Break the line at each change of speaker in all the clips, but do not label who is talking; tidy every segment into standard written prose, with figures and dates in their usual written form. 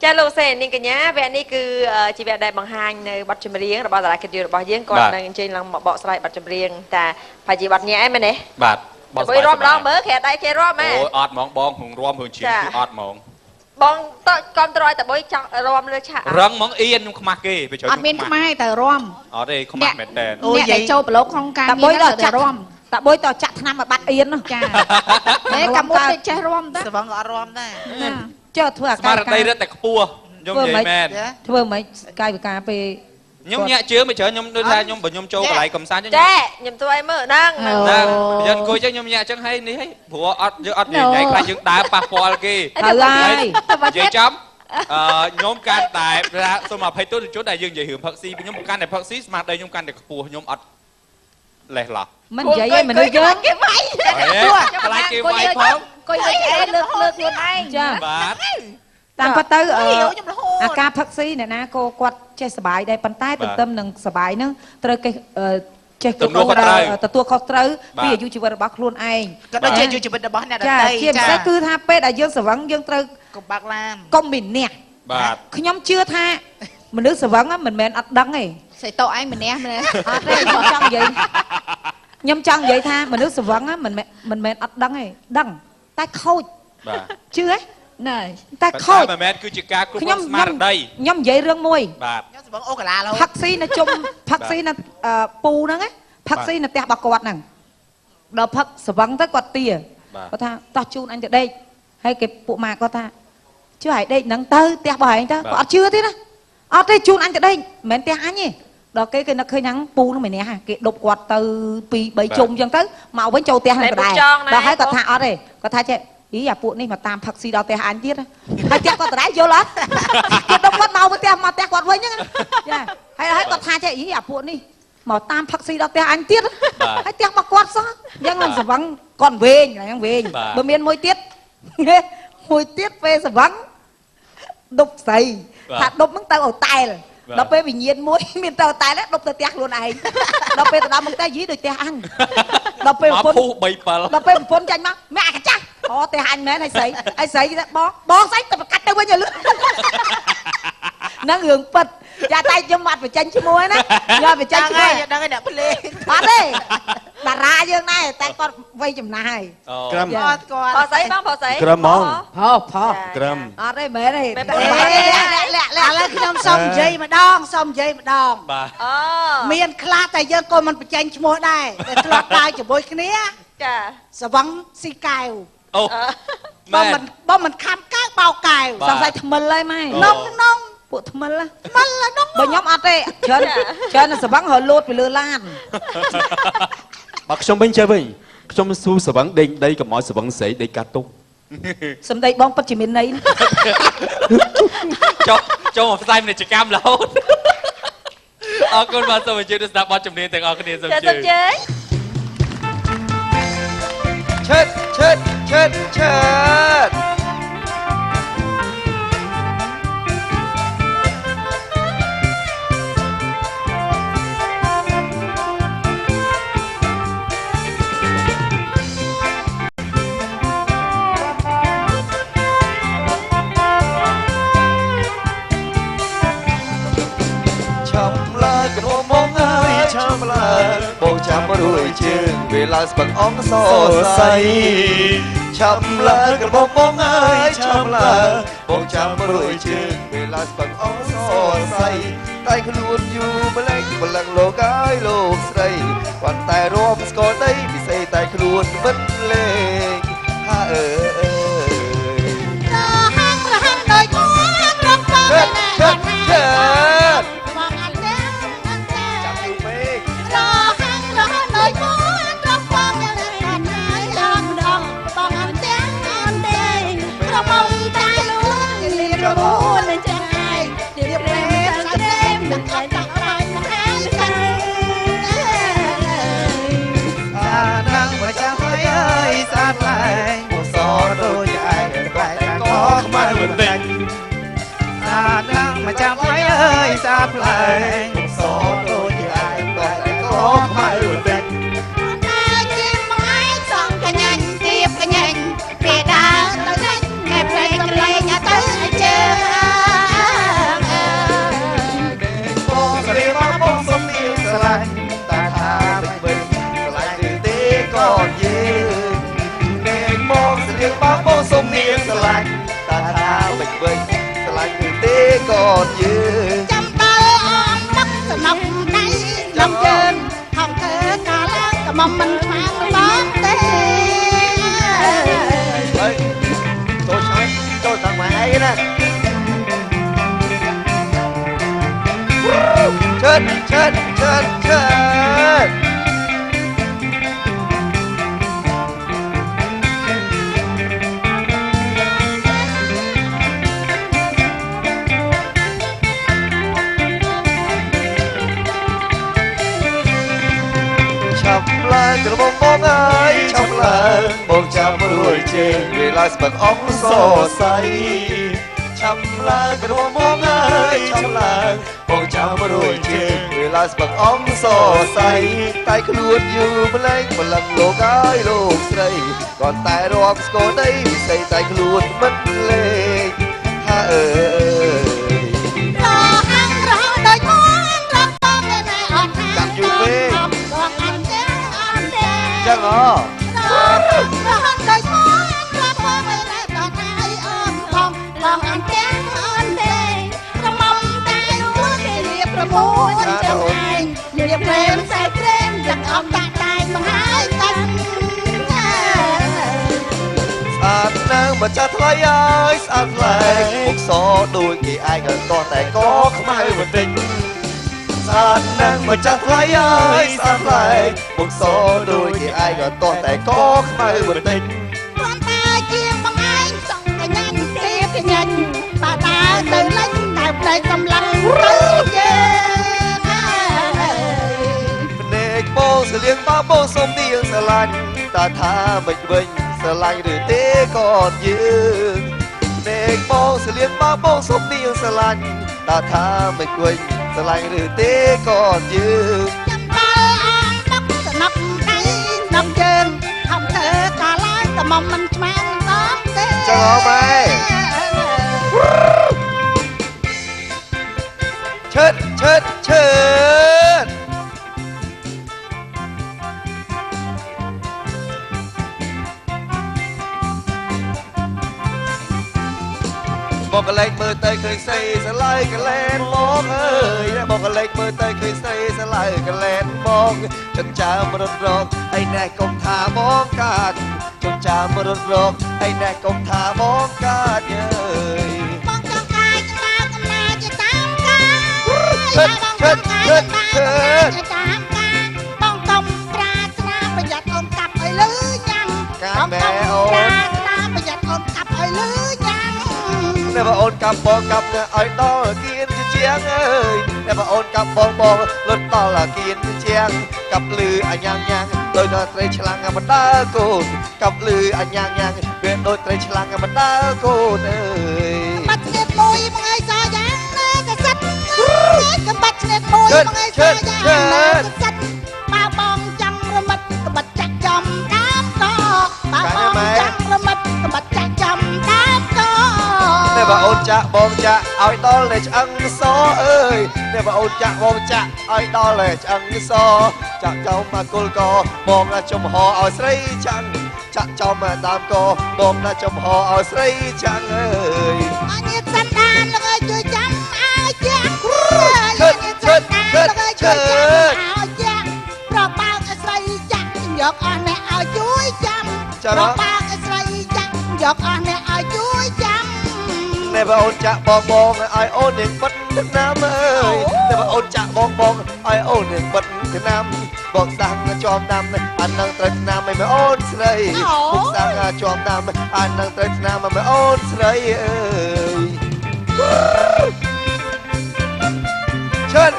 ចាលោកសេនាងកញ្ញាវគ្គនេះគឺជាវគ្គដែលបង្ហាញនៅបទចម្រៀងរបស់តារាកិត្តិយសរបស់យើងគាត់នឹងអញ្ជើញឡើងមកបកស្រាយបទចម្រៀងតាប្រហែលជាបទញាក់ឯមែនទេ
បាទ
បកស្រាយរាប់ឡងមើលគេដៃគេរាប់ម៉ែ
អូអត់ហ្មងបងហងរួមហងជាអត់ហ្មង
បងតគ្រប់ត្រយតបុយចង់រួមលើឆាករ
ឹងហ្មងអៀនខ្ញុំខ្មាស់គេពេលជួយ
អត់មានខ្មាស់តែរួម
អត់ទេខ្មាស់មែនតើ
អ្នកដែលចូលប្រឡូកក្នុងការងារទៅរួម
តបុយតចាក់ឆ្នាំឲ្យបាត់អៀននោះ
ចាតែកាមុតទៅចេះរួមទៅ
ស្វងអត់រួមដែរ
ចុះធ្វើអា
ការស្មារតីរត់តែខ្ពស់ខ្ញុំនិយាយមែន
ធ្វើមិនកាយវិការពេល
ខ្ញុំញាក់ជើងមិនច្រើនខ្ញុំដូចថាខ្ញុំបើខ្ញុំចូលកន្លែងកំសាន្តចឹង
ចាខ្ញុំធ្វើឲ្យមើលហ្នឹង
យើងអង្គុយចឹងខ្ញុំញាក់ចឹងហើយនេះហើយព្រោះអត់យើងអត់និយាយខ្លាចយើងដើរប៉ះពាល់គេ
ហើយ
និយាយចំខ្ញុំកាន់តែសូមអភ័យទោសជនដែលយើងនិយាយរឿងផឹកស៊ីខ្ញុំកាន់តែផឹកស៊ីស្មារតីខ្ញុំកាន់តែខ្ពស់ខ្ញុំអត់លេះឡោះ
មិននិយាយឲ្យមនុស្សយើង
គេវាយខ្លាចគេវាយផង
អង្គុយលើអេលើកខ្លួនឯង
ចាបាទ
តាមពិតទៅអាការផឹកស៊ីអ្នកណាក៏គាត់ចេះសុបាយដែរប៉ុន្តែទន្ទឹមនឹងសុបាយហ្នឹងត្រូវគេចេះទទួលខុសត្រូវពីអាយុជីវិតរបស់ខ្លួនឯង
ក៏ដូចជាអាយុជីវិតរបស់អ្នកដទៃ
ជាពិសេសគឺថាពេលដែលយើងស្រវឹងយើងត្រូវ
កុំបាក់ឡានក
ុំមានអ្នក
បាទ
ខ្ញុំជឿថាមនុស្សស្រវឹងមិនមែនអត់ដឹងទេ
ស្អីតោឯងម្នាក់
អត់ទេខ្ញុំចង់និយាយថាមនុស្សស្រវឹងមិនមែនអត់ដឹងទេដឹងតែខូច
បាទ
ជឿទេ
ណែ
តែខូច
មិនមែនគឺជាការគ្រប់គ្រងស្មារតី
ខ្ញុំនិយាយរឿងមួយ
បាទ
ខ្ញុំស្បងអូកាឡាលោ
ផឹកស៊ីនៅជុំផឹកស៊ីនៅពូហ្នឹងផឹកស៊ីនៅផ្ទះរបស់គាត់ហ្នឹងដល់ផឹកស្វឹងទៅគាត់ទាគាត់ថាតោះជូនអញទៅដេកហើយគេពួកម៉ាគាត់ថាជឿឲ្យដេកហ្នឹងទៅផ្ទះរបស់ឯងទៅគាត់អត់ជឿទេណាអត់ទេជូនអញទៅដេកមិនមែនផ្ទះអញទេដល់គេនឹកឃើញហ្នឹងពូហ្នឹងម្នាក់គេដប់គាត់ទៅ2 3ជុំអញ្ចឹងទៅមកវិញចូលផ្ទះហ្នឹងដែរដល់ហើយគាត់ថាអត់ទេគាត់ថាចេះអីអាពួកនេះមកតាមផឹកស៊ីដល់ផ្ទះអញទៀតហើយផ្ទះគាត់ដដែលយល់អត់គេដប់គាត់មកផ្ទះគាត់វិញហ្នឹងចាហើយគាត់ថាចេះអីអាពួកនេះមកតាមផឹកស៊ីដល់ផ្ទះអញទៀតហើយផ្ទះមកគាត់សោះអញ្ចឹងមិនស្វឹងគាត់វែងហ្នឹងវែងបើមានមួយទៀតពេលស្វឹងដប់ស្រីថាដប់ហ្នឹងទៅអូតែលដល់ពេលវិញ្ញាណមួយមានទៅតែដប់ទៅផ្ទះខ្លួនឯងដល់ពេលទៅដល់មកផ្ទះយីដូចផ្ទះអញដល់ពេល
ប្រពន្ធ3 7
ដល់ពេលប្រពន្ធចាញ់មកម៉ែអាកាចាស់អូផ្ទះអញមែនហើយស្រីគេថាបងស្រីទៅកាត់ទៅវិញឲ្យលឿនហ្នឹងរឿងពិតចាតែខ្ញុំអត់បញ្ចេញឈ្មោះណាយកបញ្ចេញឈ្មោះ
ដឹងហើយអ្នកភ្លេង
អត់ទេតារាយើងដែរតែគាត់វ័យចំណាស់ហើយ
ក្រឹម
គាត់
ផោស្អីបងផោស្អី
ក្រឹមហ្មង
ផោ
ក្រឹម
អត់ទេមែនទេឥ
ឡូវខ្ញុំសុំនិយាយម្ដង
បាទ
មានខ្លះតែយើងក៏មិនបញ្ចេញឈ្មោះដែរតែធ្លាប់ដើរជាមួយគ្នា
ចា
ស្វឹងស៊ីកែវ
អូ
បើមិនខំកែវបោកកែវ
សង្ស័យថ្មិលហើយម៉ែ
នង
ពួកថ្មិលនងបើខ្ញុំអត់ទេច្រើនស្វឹងរលូតពីលើឡាន
បើខ្ញុំវិញចេះវិញខ្ញុំស៊ូស្វឹងដេញដីកុំឲ្យស្វឹងស្រីដេកកាត់ទុក
សំដីបងពិតជាមានន័យ
ចូលមកផ្សាយពាណិជ្ជកម្មរហូតអរគុណបាទសូមអញ្ជើញទៅស្ដាប់បទចម្រៀងទាំងអស់គ្នាសូមអញ្ជើញ
ឈើតបងចាំរួយជើងវេលាស្បឹងអងសសៃឆាប់លើក្របងបងអើយឆាប់លើបងចាំរួយជើងវេលាស្បឹងអងសសៃតែខ្លួនយូរម្លេះម្លឹងលោកអើយលោកស្រីប៉ុន្តែរួមស្គាល់ដីពិសេសតែខ្លួនមិនលេងហាអើយ
ហាងដោយមកត្រង់ផង
ឈើ
មកចាំអីអើយសាផ្លែសដូចជាឯងតែក៏ខ្មៅបន្តិច
តែជាមកឯងសំកញ្ញាញ់ទៀបកញ្ញាញ់ពេលដើរទៅវិញតែព្រៃក្រែងទៅជើ
វិញស្រឡាញ់ឬទេក៏យើង
ចាំដល់អមដឹកសំណុកដៃសំជើងហំធ្វើកាឡើងក៏មកមិនស្មានបងទេ
ហើយចូលឆ្ងាយចូលតាមម៉ែឯងណាជើតឡើងក្រមុំបងអើយឆាប់ឡើងបងចាំរួយជើងវេលាស្បឹកអងសសៃឆាប់ឡើងក្រមុំបងអើយឆាប់ឡើងបងចាំរួយជើងវេលាស្បឹកអងសសៃតែខ្លួនយូរម្លេងបលឹងលោកអើយលោកស្រីcònតែរាប់ស្គរដីវិស័យតែខ្លួនមិនលេងហាអើយ
រហ័ងរហដូចមកត្រង់តាមណែអត់ថា
ចាំយូរពេក
បងអត់ទេអត់ទេ
ចឹងហ៎
រហ័ងដូចមកត្រង់តាមណែដល់ថាអីអត់ផងបងអត់ទេអត់ទេរមុំតែរួចគេរៀបប្រមូលចាំឯងរៀបព្រេមសែក្រែមទាំងអត់តាក់តែមកហើយតាំង
ស្អាតណាស់មកចាស់ថ្លៃអើយស្អាតថ្លៃមុខសដូចគេឯងក៏តែក៏ខ្មៅបន្តិចស្អាតណាស់មកចាស់ថ្លៃអើយស្អាតថ្លៃមុខសដូចគេឯងក៏តែក៏ខ្មៅបន្តិច
ព្រមតែជាបងឯងសក់កញ្ញាទេកញ្ញាបាតាទៅលេងតែផ្លេចកម្លាំងទៅយើង
ភ្នែកបងស្លៀងបាបងសុំនាងស្រឡាញ់តើថាមិនវិញស្រឡាញ់ឬទេក៏យើងភ្នែកបងស្លៀងបាបងសុំនាងស្រឡាញ់តើថាមិនវិញស្រឡាញ់ឬទេក៏យើង
ចាំដល់អងដឹកសំណុកដៃសំជើងហំធ្វើកាឡើងក៏មកមិនស្មានបងទេ
ចឹងហ៎ម៉ែឈើត บอกกะเล็กมือเตยเคยใส่สลายกะแลนมองเอ้ยบอกกะเล็กมือเตยเคยใส่สลายกะแลนมองจนจามรถรอกไอ้แน่กงทามองกาดจนจามรถรอกไอ้แน่กงทามองกาดเย้ย
បងចង់កាយកំណើជាតាមការ
ឈិត
តាមការបងកុំប្រាថ្នាប្រយ័ត្នអូនកាប់ឲ្យលឺយ៉ាងបងកុំប្រាថ្នាប្រយ័ត្នអូនកាប់ឲ្យលឺយ៉ាង
តែបើអូនកាប់បងកាប់ទៅឲ្យដល់គៀនជាជាងអើយតែបើអូនកាប់បងលុតដល់គៀនជាជាងកាប់លឺអាញាំងញាំងដោយដល់ត្រីឆ្លាំងបណ្ដាកូនកាប់លឺអាញាំងញាំងវាដូចត្រីឆ្លាំងបណ្ដាកូនអើយ
បាត់ស្នេហ៍មួយមកឲ្យសយ៉ាងណាក៏សិតក៏បាត់ស្នេហ៍មួយមកឲ្យសយ៉ាងណាក៏សិតបើបងចាំរមិតក៏បាត់ចាក់ចំតាមកបើបងចាំរមិតក៏បាត់ចាក់ចំតាមក
តែបើអូនចាក់បងចាក់ឲ្យដល់តែឆ្អឹងសអើយតែបើអូនចាក់បងចាក់ឲ្យដល់តែឆ្អឹងសចាក់ចំមកគល់កបងណាចំហឲ្យស្រីចាំងចាក់ចំមកតាមកបងណាចំហឲ្យស្រីចាំងអើយ
អញសិនដានលើជួយចាំឲ្យចាក់ប្របើកស្រីចាក់យកអស់អ្នកឲ្យជួយចាំប្របើកស្រីចាក់យកអស់អ្នកឲ្យជួយចាំ
តែបើអូនចាក់បងឲ្យអូននឹងបិទឆ្នាំអើយតែបើអូនចាក់បងឲ្យអូននឹងបិទឆ្នាំបងសាំងជាប់តាមអានឹងត្រូវឆ្នាំឲ្យអូនស្រីបងសាំងជាប់តាមអានឹងត្រូវឆ្នាំឲ្យអូនស្រីអើយឈើត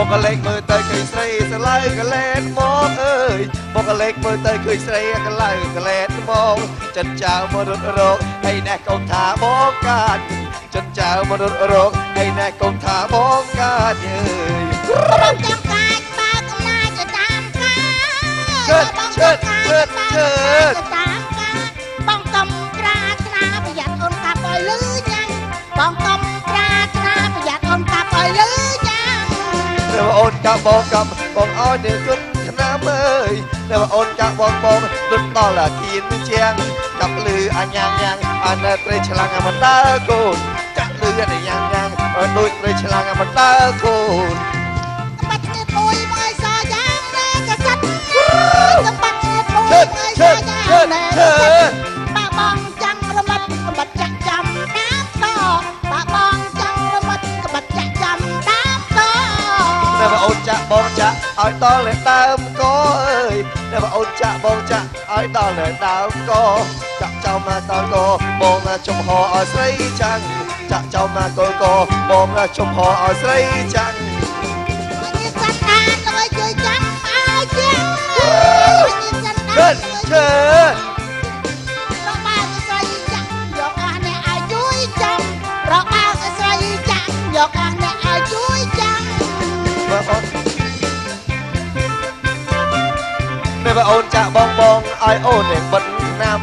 บอกกะเล็กมือเตยเคยใส่สลายกะแลนมองเอ้ยบอกกะเล็กมือเตยเคยใส่กะลายกะแลนมองจนเจ้ามนุษย์โรคให้แน่กองทามองกันจนเจ้ามนุษย์โรคให้แน่กองทามองกันเย้ย
បងចាំកាយបើកំណាចទៅតាមការបងកុំប្រាថ្នាប្រយ័ត្នអូនកាប់ឲ្យលឺយ៉ាងបងកុំប្រាថ្នាប្រយ័ត្នអូនកាប់ឲ្យលឺយ៉ាង
តែ ចាក់បងកំបងអោយនេះគុណថ្នាំអើយតែបងអូនចាក់បងបងដុតដល់អាគៀនជាងចាក់លឺអញ្ញាំញ៉ាំងអានត្រីឆ្លាំងអាមិនដើកូនចាក់លឺអញ្ញាំញ៉ាំងដូចត្រីឆ្លាំងអាមិនដើកូន
បាត់គ្នាមួយមកសយ៉ាងណែកសិតបាត់គ្នាមួយមកសយ៉ាងណែបាបងចាំរមាត់ក្បត់ចាក់ចាំតាមតបាបងចាំរមាត់ក្បត់ចាក់ចាំតាមត
តែបងអូនចាក់បងចាក់ឲ្យដល់នៅដើមកអើយតែបងអូនចាក់បងចាក់ឲ្យដល់នៅដើមកចាក់ចោលមកដល់កបងចំហឲ្យស្រីចាំងចាក់ចោលមកកកបងចំហឲ្យស្រីចាំង
នេះសាត់អានឲ្យជួយចាំឲ្យជាងនេះសាត់អា
เชิ
ន
ญเชิญ
រកបានស្រីចាក់យកអានេះឲ្យជួយចាំរកបានស្រីចាក់យកអានេះឲ្យជួយចាំ
มาអូននៅបងអូនចាក់បងបងឲ្យអូននឹងបិទណាំ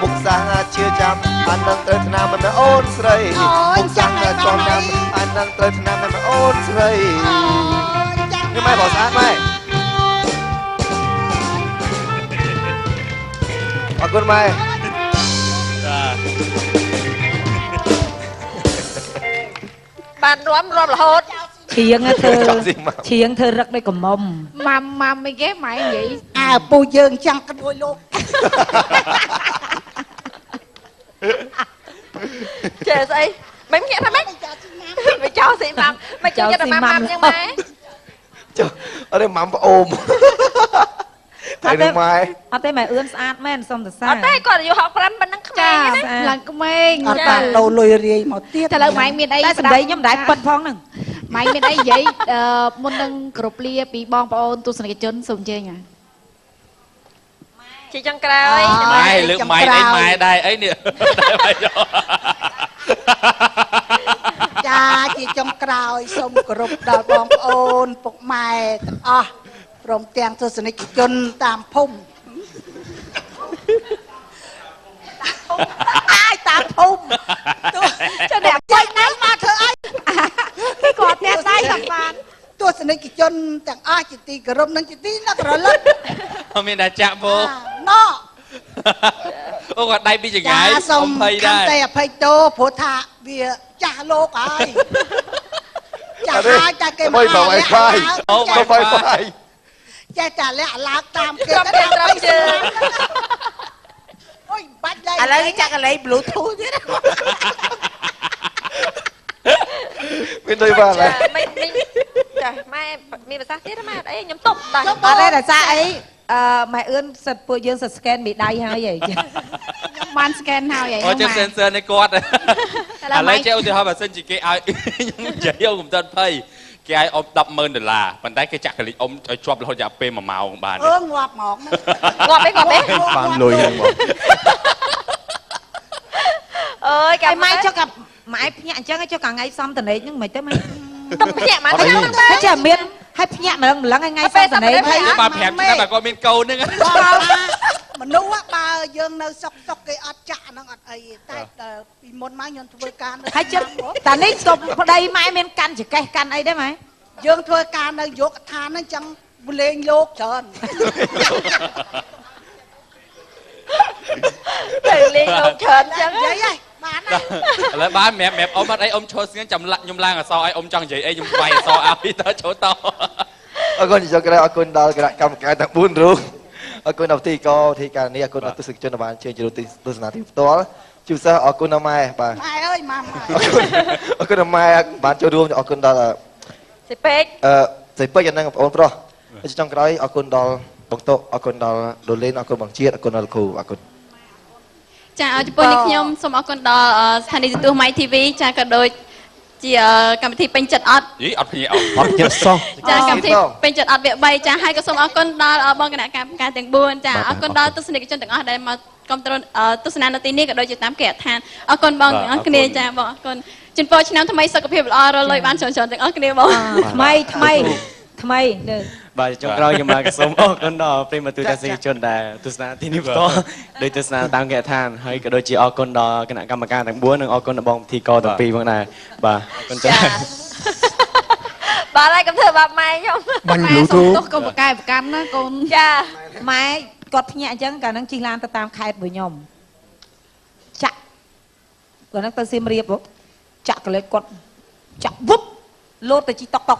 មុខសាហាជឿចាំអានឹងត្រូវឆ្នាំមិនអូនស្រីមុខសាហាចង់ចាំអានឹងត្រូវឆ្នាំមិនអូនស្រីនេះម៉ែបងស្អាតម៉ែអរគុណម៉ែ
បានរួមរហូត
ឈៀងធ្វើឈៀងធ្វើរឹកដូចកំមុំ
ម៉ាំអីគេម៉ែនិយាយ
អើពូយើងចាំក្មួយលោក
ចេះស្អីមិនញាក់ថាម៉េចមិនចោលស៊ីម៉ាំមិនជួយតែម៉ាំយ៉ាងម៉ែ
ចុះអត់ទេម៉ាំប្អូនតែនឹងម៉ែ
អត់ទេម៉ែអឿនស្អាតមែនសុំសរសើរ
អត់ទេគាត់អាយុ65ប៉ុណ្ណឹងក្មេងណា
ឡើងក្មេងអត់បានលោលុយរាយមកទៀត
តែឥឡូវម៉ែមានអី
តែសម្ដីខ្ញុំមិនដែរប៉ិតផងហ្នឹង
ម៉ែមានអីនិយាយមុននឹងគ្រប់លាពីបងប្អូនទស្សនិកជនសូមជើញហ่ะជាចុងក្រោយ
ម៉ែលើកម៉ែអីម៉ែដែរអីនេះដែរម៉ែយក
ចាជាចុងក្រោយសូមគោរពដល់បងប្អូនពុកម៉ែទាំងអស់ព្រមទាំងទស្សនិកជនតាមភូមិអាយតាមភូមិចុះអ្នកចៃណៃមកធ្វើអី
គាត់អ្នកដៃតាមបាន
ទស្សនិកជនទាំងអស់ជាទីគោរពនិងជាទីនឹករលឹក
មានតែចាក់ពោ
ណោ
អូគាត់ដៃពីចង្អា
ចា
យ
សូម
ភ័យ
ខំ
ដែរ
តែអភ័យទោសព្រោះថាវាចាស់លោកហើយចាស់ហើយតែគេ
មិនបើ Wi-Fi
អូ
ទៅ Wi-Fi
ចេះតែលាក់ឡើងតាមគេ
ក្រុមតែត្រូវជើង
អូយបាច់ដែរ
ឥឡូវនេះចាក់កន្លែង Bluetooth ទៀត
មានដូចបានហើយ
មិនចាម៉ែមានប្រសាសន៍ទៀតម៉ែអីខ្ញុំតុបដែរ
អត់ទេដោយសារអីម៉ែអឿនសិតពួកយើងសិត scan មេដៃហើយហី
ខ្ញុំបាន scan ហើយ
អូចេះ sensor នេះគាត់ឥឡូវចេះឧទាហរណ៍បើសិនជាគេឲ្យខ្ញុំនិយាយខ្ញុំមិនទាន់ភ័យគេឲ្យអ៊ំ$10,000ប៉ុន្តែគេចាក់កលិចអ៊ំឲ្យជាប់រហូតរយៈពេល1ម៉ោងបាន
អឺងាប់ហ្មង
ងាប់អីងាប់អី
បានលុយហ្នឹងមក
អើយកា
កា
ល
ម៉ែ
ម៉ែ
ចុះកាម៉ែភ្ញាក់អញ្ចឹងចុះកាថ្ងៃសំតនេកហ្នឹងមិនទៅម៉ែ
ទឹកភ្ញាក់មកទៅហ្នឹង
តែចេះមានឲ្យភ្ញាក់ម្លឹងថ្ងៃសំតនេកហើយ
បាទប្រាប់ឆ្នាំតែគាត់មានកូនហ្នឹង
មនុស្សបើយើងនៅសុកសុកគេអត់ចាក់ហ្នឹងអត់អីតែពីមុនមកខ្ញុំធ្វើការនៅ
ហើយចិត្តតានេះស្ទប់ប្តីម៉ែមានកាន់ចកេះកាន់អីដែរម៉ែ
យើងធ្វើការនៅយកឋានហ្នឹងចឹងលេងលោកច្រើន
ទៅលេងលោកច្រើនចឹង
និយាយហើយបានហើយ
ឥឡូវបានម្រាបអ៊ំអត់អីអ៊ំឈរស្ងៀមចាំខ្ញុំឡើងអសឲ្យអ៊ំចង់និយាយអីខ្ញុំវាយអសឲ្យទៅចូលត
អរគុណចុះក្រោយអរគុណដល់គណៈកម្មការទាំង4រូបអរគុណដល់ទីកោទីការនេះអរគុណដល់ទស្សនិកជនដែលបានជើញចូលទស្សនាទីផ្ទាល់ជួបសិស្សអរគុណដល់ម៉ែបាទ
ម៉ែអើយម៉ាំ
អរគុណដល់ម៉ែបានចូលរួមអរគុណដល់
សិពេក
ស្រីពេជ្រហ្នឹងបងប្អូនប្រុសចុងក្រោយអរគុណដល់បងតុអរគុណដល់ដូលេនអរគុណបងជាតិអរគុណដល់លោកគ្រូអរគុណ
ចាចំពោះនេះខ្ញុំសូមអរគុណដល់ស្ថានីយ៍ទូរទស្សន៍ My TV ចាក៏ដូចជាកម្មវិធីពេញចិត្តអត់
យីអត់ភ្ញាក់
អត់ចិត្តសោះ
ចាកម្មវិធីពេញចិត្តអត់វា3ចាហើយក៏សូមអរគុណដល់បងគណៈកម្មការទាំង4ចាអរគុណដល់ទស្សនិកជនទាំងអស់ដែលមកគ្រប់គ្រងទស្សនានៅទីនេះក៏ដូចជាតាមគេដ្ឋានអរគុណបងទាំងអស់គ្នាចាបងអរគុណជូនពរឆ្នាំថ្មីសុខភាពល្អរលុយបានច្រើនៗទាំងអស់គ្នាបង
ថ្មីទៅ
បាទចុងក្រោយខ្ញុំបានសូមអរគុណដល់ប្រិយមិត្តទូទាំងជនដែលទស្សនាទីនេះបន្តដោយទស្សនាតាមគេដ្ឋានហើយក៏ដូចជាអរគុណដល់គណៈកម្មការទាំង4និងអរគុណដល់បងពិធីករទាំងពីរផងដែរបាទអរគុណចា៎
ប bà lại cầm thử bà mày không
បាញ់
ម៉ែសុំ
Bluetooth
ទោសកុំប្រកែកប្រកាន់ណាកូន
cha
ម៉ែគាត់ភ្ញាក់អញ្ចឹងកាលហ្នឹងជិះឡានទៅតាមខេត្តរបស់ខ្ញុំចាក់កាលហ្នឹងទៅសៀមរាបចាក់កលេចគាត់ចាក់វឹបលោតទៅជីតុកតុក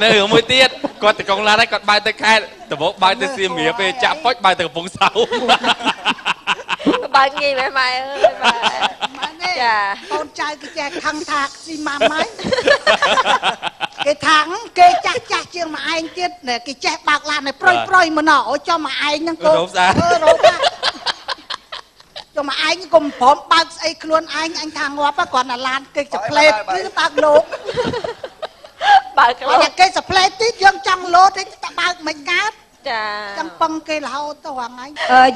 នៅរឿងមួយទៀតគាត់ទៅកងឡានហើយគាត់បើកទៅខេត្តដំបូងបើកទៅសៀមរាបពេលចាក់ប៉ុចបើកទៅកំពង់សោម
bà nghi mẹ mày ơi bà
ម៉ែនេះ
ចា
កូនចៅគេចេះខឹងថាស៊ីម៉ាំហើយគេថាគេចាស់ចាស់ជាងមកឯងទៀតគេចេះបើកឡានឲ្យប្រុយប្រុយមកណោអូចុះមកឯងហ្នឹងកូន
រោបស្អាត
រោបស្អាតចុះមកឯងកុំព្រមបើកស្អីខ្លួនឯងអញថាងាប់គ្រាន់តែឡានគេស្ផ្លេតគឺបើកលោក
bà cái
តែគេស្ផ្លេតតិចយើងចង់លោតទេតែបើកមិនកើត
cha
ចង់ពឹងគេរហូតទៅហ្នឹង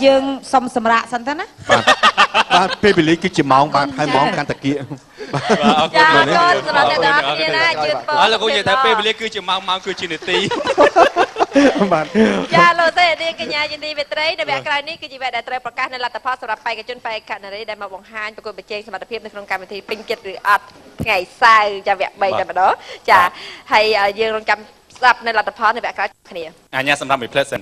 យើងសុំសម្រាប់សិនទៅណា
បាទពេលវេលាគឺជាម៉ោងបាទហើយម៉ោងកាន់តាគៀក
cha conសម្រាប់អ្នកទាំងអស់គ្នាណាជឿនពរ
អើលោកគ្រូនិយាយថាពេលវេលាគឺជាម៉ោងគឺជានាទី
បាទ
ចាលោកទេនាងកញ្ញាយិនឌីមេត្រីនៅវគ្គក្រោយនេះគឺជាវគ្គដែលត្រូវប្រកាសនៅលទ្ធផលសម្រាប់បេក្ខជនបេក្ខនារីដែលមកបង្ហាញប្រកួតប្រជែងសមត្ថភាពនៅក្នុងកម្មវិធីពេញចិត្តឬអត់ថ្ងៃសៅរ៍ចាវគ្គ3តែម្ដងចាហើយយើងរងចាំស្ដាប់នៅលទ្ធផលនៅវគ្គក្រោយគ្នា
អញ្ញាសម្រាប់មួយផ្លែសិន